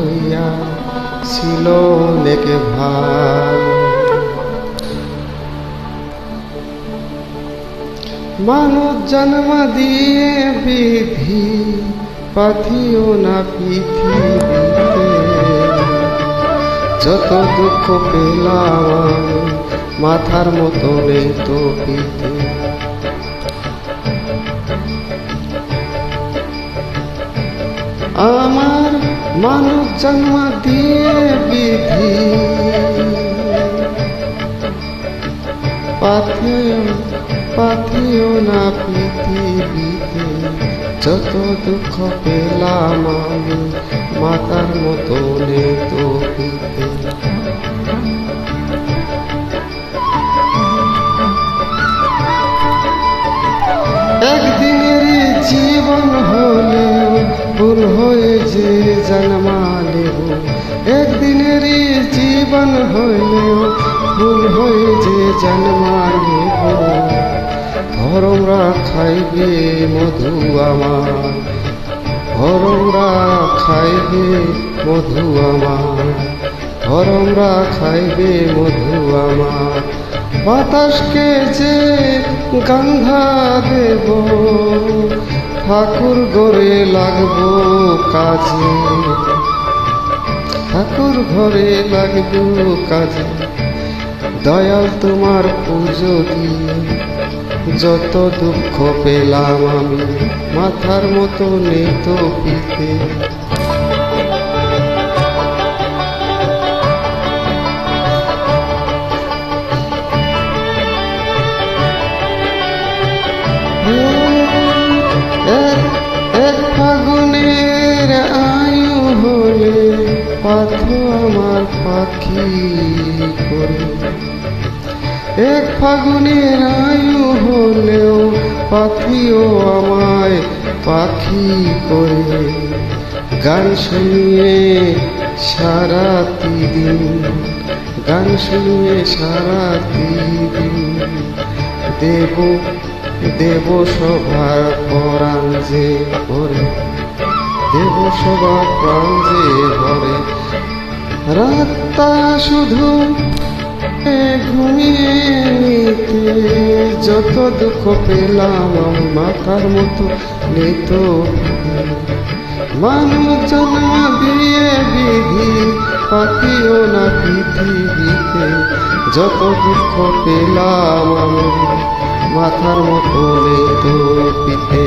হইয়া ছিল অনেক ভার। মানুষ জন্ম দিয়ে বিধি পাথিও না পৃথিবীতে, যত দুঃখ পেলাম মাথার মতো নেই তো পিতে। আমার মানুষ জন্ম দিয়ে বিধি পাথিও না পৃথিবীতে, যত দুঃখ পেলাম আমি মাতার মতো নেই তো পিতে। একদিনের জীবন হলেও ভুল হয়ে যে জন্মালেও, একদিনের জীবন হলেও ভুল হয়ে যে জন্মালেও, ধরমরা খাইবে মধু আমার, ধরমরা খাইবে মধু আমার, ধরমরা খাইবে মধু আমার। বাতাসকে যে গন্ধা দেব, ঠাকুর ঘরে লাগবো কাজে, ঠাকুর ঘরে লাগবো কাজে। দয়াল তোমার পুজো দিয়ে যত দুঃখ পেলাম আমি মাথার মতো নেই তো পিতে। এক ফাগুনের আয়ু হলে পাথো আমার পাখি করে, এক ফাগুনের আয়ু হলেও পাখিও আমায় পাখি করে। গান শুনিয়ে সারাটি দিন, গান শুনিয়ে সারাটি দিন, দেব দেব সবার পরাণ যে ভরে, দেব সবার প্রাণ যে ভরে। রাতটা শুধু ঘুমিয়ে নিতে, যত দুঃখ পেলাম আমি মাথার মতো নেই তো। মানুষ জন্ম দিয়ে বিধি পাথিও না পৃথিবীতে, যত দুঃখ পেলাম আমি মাথার মতো নেই তো পিতে।